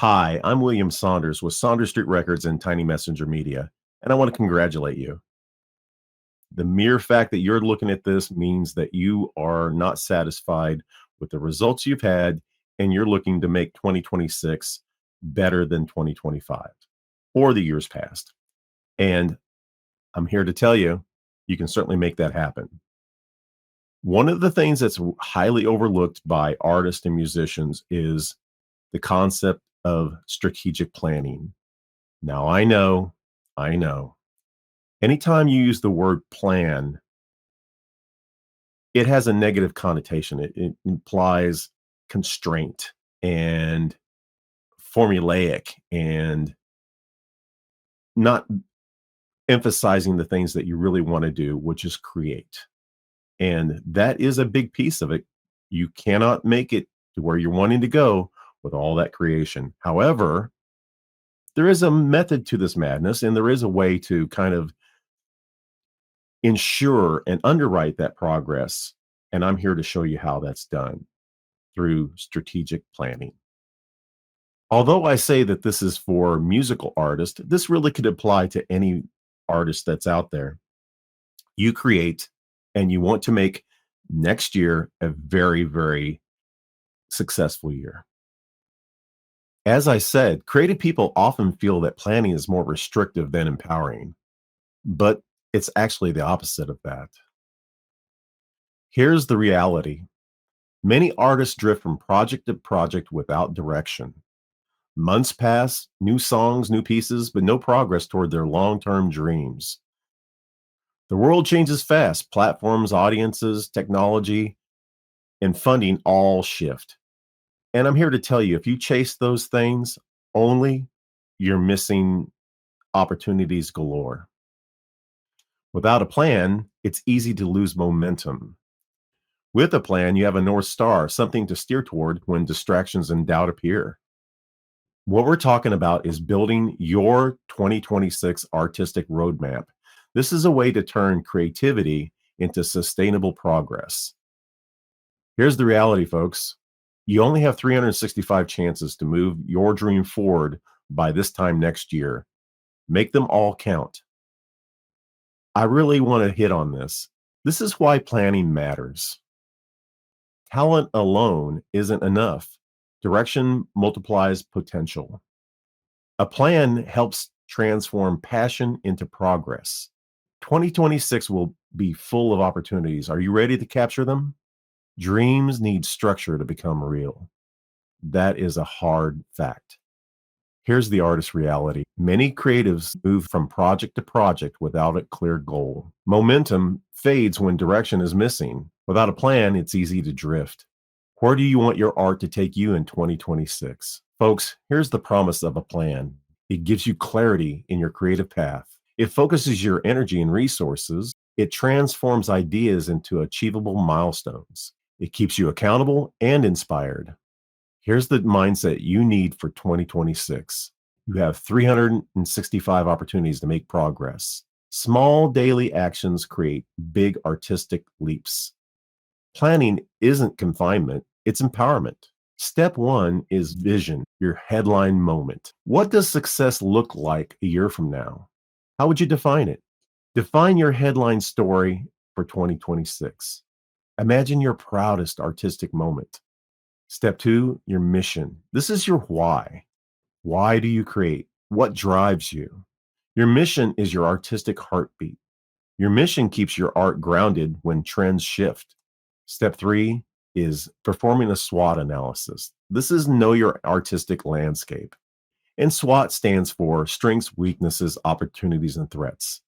Hi, I'm William Saunders with Saunders Street Records and Tiny Messenger Media, and I want to congratulate you. The mere fact that you're looking at this means that you are not satisfied with the results you've had, and you're looking to make 2026 better than 2025 or the years past. And I'm here to tell you, you can certainly make that happen. One of the things that's highly overlooked by artists and musicians is the concept of strategic planning. Now, I know. Anytime you use the word plan, it has a negative connotation. It implies constraint and formulaic and not emphasizing the things that you really want to do, which is create. And that is a big piece of it. You cannot make it to where you're wanting to go with all that creation. However, there is a method to this madness, and there is a way to kind of ensure and underwrite that progress. And I'm here to show you how that's done through strategic planning. Although I say that this is for musical artists, this really could apply to any artist that's out there. You create and you want to make next year a very, very successful year. As I said, creative people often feel that planning is more restrictive than empowering, but it's actually the opposite of that. Here's the reality: many artists drift from project to project without direction. Months pass, new songs, new pieces, but no progress toward their long term dreams. The world changes fast. Platforms, audiences, technology, and funding all shift. And I'm here to tell you, if you chase those things only, you're missing opportunities galore. Without a plan, it's easy to lose momentum. With a plan, you have a North Star, something to steer toward when distractions and doubt appear. What we're talking about is building your 2026 artistic roadmap. This is a way to turn creativity into sustainable progress. Here's the reality, folks. You only have 365 chances to move your dream forward by this time next year. Make them all count. I really want to hit on this. This is why planning matters. Talent alone isn't enough. Direction multiplies potential. A plan helps transform passion into progress. 2026 will be full of opportunities. Are you ready to capture them? Dreams need structure to become real. That is a hard fact. Here's the artist's reality: many creatives move from project to project without a clear goal. Momentum fades when direction is missing. Without a plan, it's easy to drift. Where do you want your art to take you in 2026? Folks, here's the promise of a plan: it gives you clarity in your creative path, it focuses your energy and resources, it transforms ideas into achievable milestones, it keeps you accountable and inspired. Here's the mindset you need for 2026. You have 365 opportunities to make progress. Small daily actions create big artistic leaps. Planning isn't confinement, it's empowerment. Step one is vision, your headline moment. What does success look like a year from now? How would you define it? Define your headline story for 2026. Imagine your proudest artistic moment. Step two, your mission. This is your why. Why do you create? What drives you? Your mission is your artistic heartbeat. Your mission keeps your art grounded when trends shift. Step three is performing a SWOT analysis. This is know your artistic landscape. And SWOT stands for strengths, weaknesses, opportunities, and threats.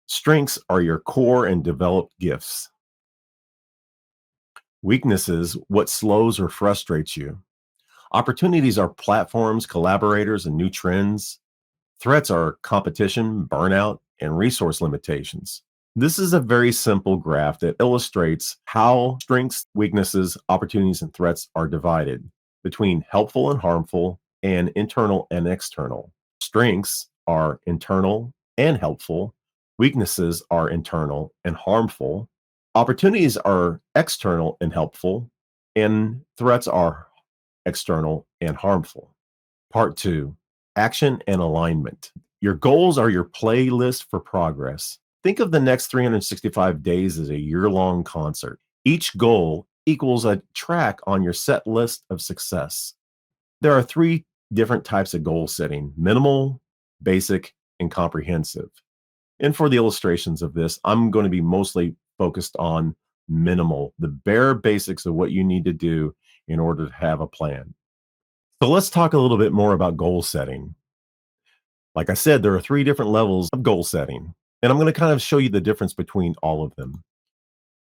Strengths are your core and developed gifts. Weaknesses, what slows or frustrates you. Opportunities are platforms, collaborators, and new trends. Threats are competition, burnout, and resource limitations. This is a very simple graph that illustrates how strengths, weaknesses, opportunities, and threats are divided between helpful and harmful, and internal and external. Strengths are internal and helpful. Weaknesses are internal and harmful. Opportunities are external and helpful, and threats are external and harmful. Part two, action and alignment. Your goals are your playlist for progress. Think of the next 365 days as a year long concert. Each goal equals a track on your set list of success. There are three different types of goal setting: minimal, basic, and comprehensive. And for the illustrations of this, I'm going to be mostly focused on minimal, the bare basics of what you need to do in order to have a plan. So let's talk a little bit more about goal setting. Like I said, there are three different levels of goal setting, and I'm going to kind of show you the difference between all of them.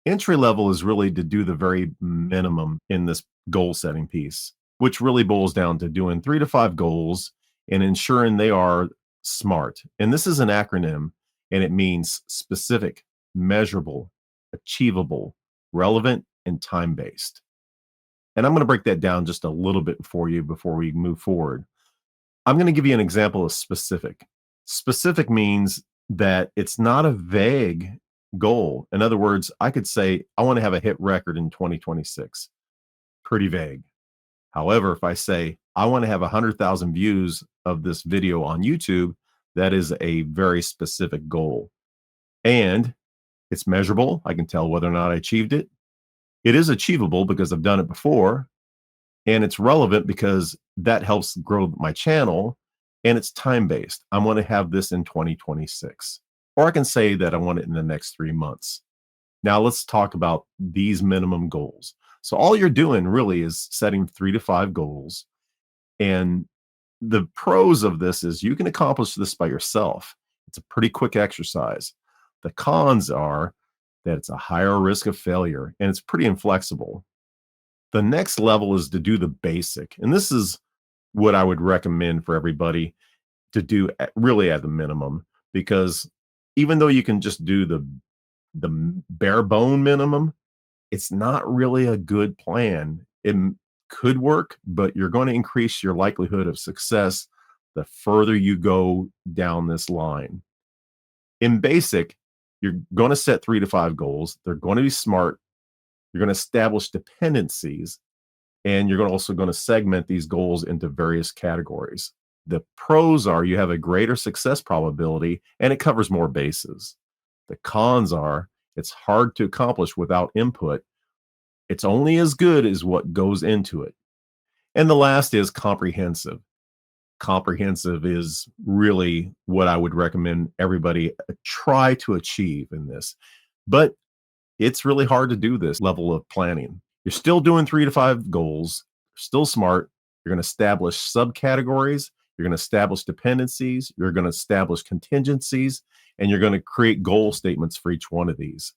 Entry level is really to do the very minimum in this goal setting piece, which really boils down to doing 3 to 5 goals and ensuring they are SMART. And this is an acronym, and it means specific, measurable, achievable, relevant, and time based. And I'm going to break that down just a little bit for you before we move forward. I'm going to give you an example of specific. Specific means that it's not a vague goal. In other words, I could say, I want to have a hit record in 2026. Pretty vague. However, if I say, I want to have 100,000 views of this video on YouTube, that is a very specific goal. And it's measurable. I can tell whether or not I achieved it. It is achievable because I've done it before. And it's relevant because that helps grow my channel, and it's time based. I want to have this in 2026. Or I can say that I want it in the next 3 months. Now let's talk about these minimum goals. So all you're doing really is setting 3 to 5 goals. And the pros of this is you can accomplish this by yourself. It's a pretty quick exercise. The cons are that it's a higher risk of failure and it's pretty inflexible. The next level is to do the basic. And this is what I would recommend for everybody to do really at the minimum, because even though you can just do the bare bone minimum, it's not really a good plan. Could work, but you're going to increase your likelihood of success the further you go down this line. In basic, you're going to set 3 to 5 goals. They're going to be SMART. You're going to establish dependencies, and you're also going to segment these goals into various categories. The pros are you have a greater success probability and it covers more bases. The cons are it's hard to accomplish without input. It's only as good as what goes into it. And the last is comprehensive. Comprehensive is really what I would recommend everybody try to achieve in this. But it's really hard to do this level of planning. You're still doing 3 to 5 goals, still SMART. You're going to establish subcategories. You're going to establish dependencies. You're going to establish contingencies, and you're going to create goal statements for each one of these.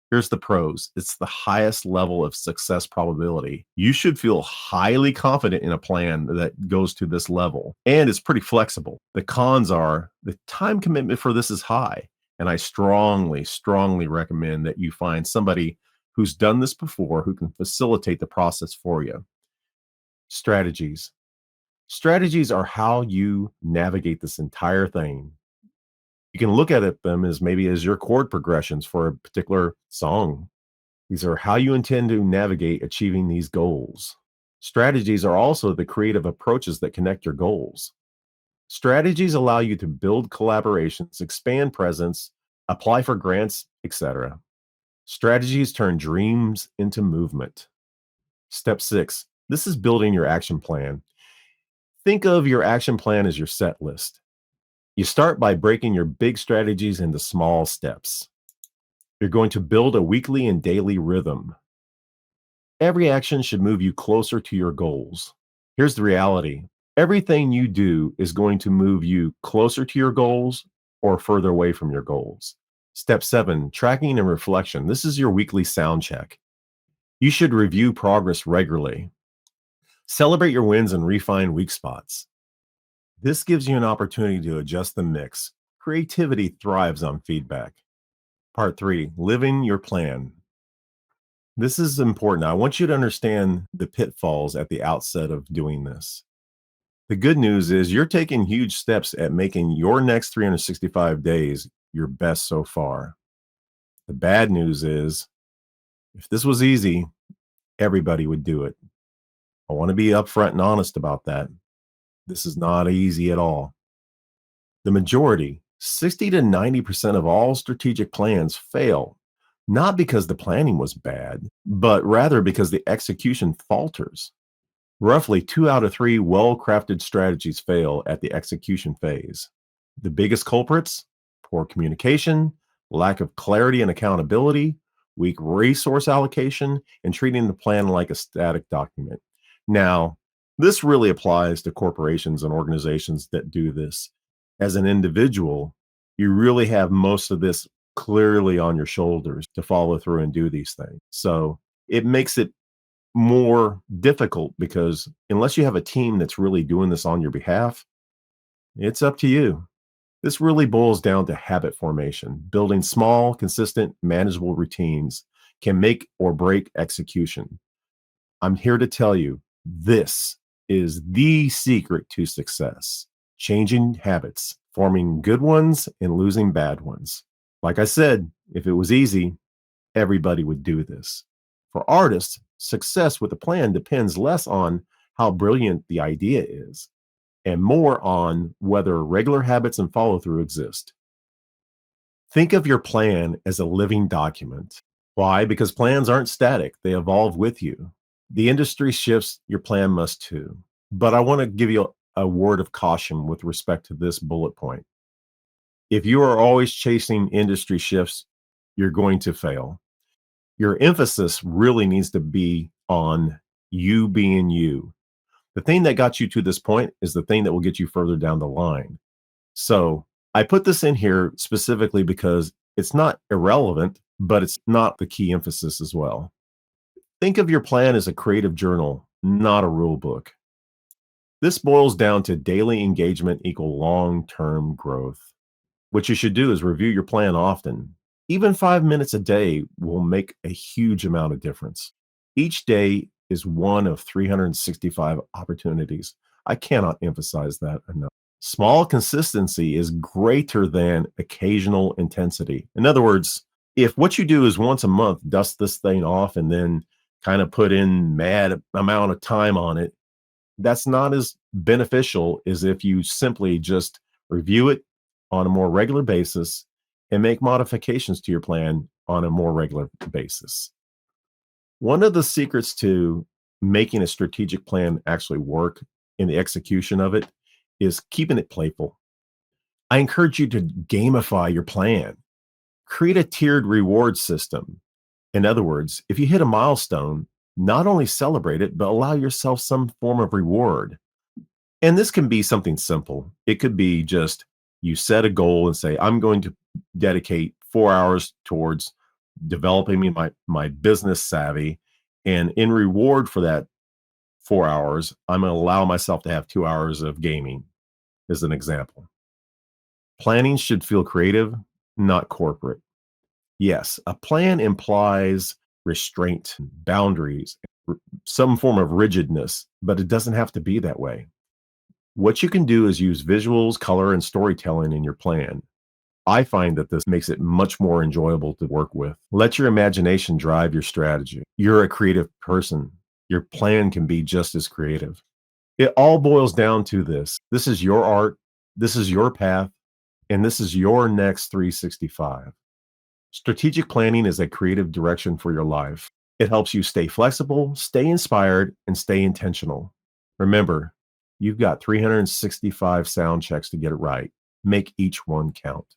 Here's the pros. It's the highest level of success probability. You should feel highly confident in a plan that goes to this level, and it's pretty flexible. The cons are the time commitment for this is high. And I strongly, strongly recommend that you find somebody who's done this before who can facilitate the process for you. Strategies. Strategies are how you navigate this entire thing. You can look at them as maybe as your chord progressions for a particular song. These are how you intend to navigate achieving these goals. Strategies are also the creative approaches that connect your goals. Strategies allow you to build collaborations, expand presence, apply for grants, etc. Strategies turn dreams into movement. Step 6. This is building your action plan. Think of your action plan as your set list. You start by breaking your big strategies into small steps. You're going to build a weekly and daily rhythm. Every action should move you closer to your goals. Here's the reality. Everything you do is going to move you closer to your goals or further away from your goals. Step 7, tracking and reflection. This is your weekly sound check. You should review progress regularly. Celebrate your wins and refine weak spots. This gives you an opportunity to adjust the mix. Creativity thrives on feedback. Part 3, living your plan. This is important. I want you to understand the pitfalls at the outset of doing this. The good news is you're taking huge steps at making your next 365 days your best so far. The bad news is if this was easy, everybody would do it. I want to be upfront and honest about that. This is not easy at all. The majority, 60 to 90% of all strategic plans fail, not because the planning was bad, but rather because the execution falters. Roughly 2 out of 3 well crafted strategies fail at the execution phase. The biggest culprits: poor communication, lack of clarity and accountability, weak resource allocation, and treating the plan like a static document. Now, this really applies to corporations and organizations that do this. As an individual, you really have most of this clearly on your shoulders to follow through and do these things. So it makes it more difficult because unless you have a team that's really doing this on your behalf, it's up to you. This really boils down to habit formation. Building small, consistent, manageable routines can make or break execution. I'm here to tell you this is the secret to success: changing habits, forming good ones, and losing bad ones. Like I said, if it was easy, everybody would do this. For artists, success with a plan depends less on how brilliant the idea is and more on whether regular habits and follow through exist. Think of your plan as a living document. Why? Because plans aren't static, they evolve with you. The industry shifts, your plan must too. But I want to give you a word of caution with respect to this bullet point. If you are always chasing industry shifts, you're going to fail. Your emphasis really needs to be on you being you. The thing that got you to this point is the thing that will get you further down the line. So I put this in here specifically because it's not irrelevant, but it's not the key emphasis as well. Think of your plan as a creative journal, not a rule book. This boils down to daily engagement equal long term growth. What you should do is review your plan often. Even 5 minutes a day will make a huge amount of difference. Each day is one of 365 opportunities. I cannot emphasize that enough. Small consistency is greater than occasional intensity. In other words, if what you do is once a month, dust this thing off and then kind of put in mad amount of time on it, that's not as beneficial as if you simply just review it on a more regular basis and make modifications to your plan on a more regular basis. One of the secrets to making a strategic plan actually work in the execution of it is keeping it playful. I encourage you to gamify your plan. Create a tiered reward system. In other words, if you hit a milestone, not only celebrate it, but allow yourself some form of reward. And this can be something simple. It could be just you set a goal and say, I'm going to dedicate 4 hours towards developing my business savvy. And in reward for that 4 hours, I'm going to allow myself to have 2 hours of gaming, as an example. Planning should feel creative, not corporate. Yes, a plan implies restraint, boundaries, some form of rigidness, but it doesn't have to be that way. What you can do is use visuals, color, and storytelling in your plan. I find that this makes it much more enjoyable to work with. Let your imagination drive your strategy. You're a creative person. Your plan can be just as creative. It all boils down to this: this is your art, this is your path, and this is your next 365. Strategic planning is a creative direction for your life. It helps you stay flexible, stay inspired, and stay intentional. Remember, you've got 365 sound checks to get it right. Make each one count.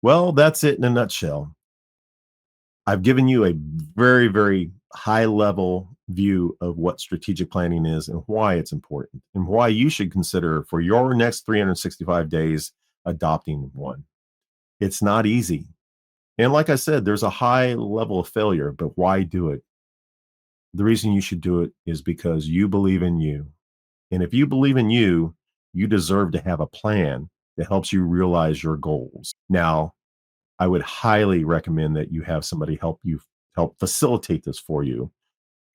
Well, that's it in a nutshell. I've given you a very, very high level view of what strategic planning is and why it's important and why you should consider for your next 365 days adopting one. It's not easy. And like I said, there's a high level of failure, but why do it? The reason you should do it is because you believe in you. And if you believe in you, you deserve to have a plan that helps you realize your goals. Now, I would highly recommend that you have somebody help facilitate this for you.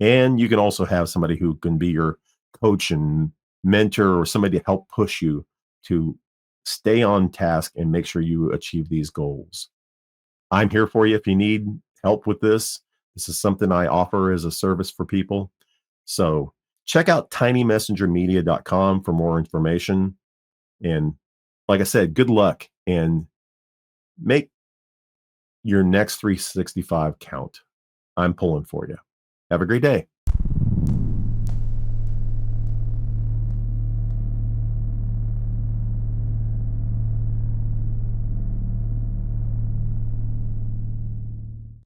And you can also have somebody who can be your coach and mentor or somebody to help push you to stay on task and make sure you achieve these goals. I'm here for you if you need help with this. This is something I offer as a service for people. So Check out tinymessengermedia.com for more information. And like I said, good luck and make your next 365 count. I'm pulling for you. Have a great day.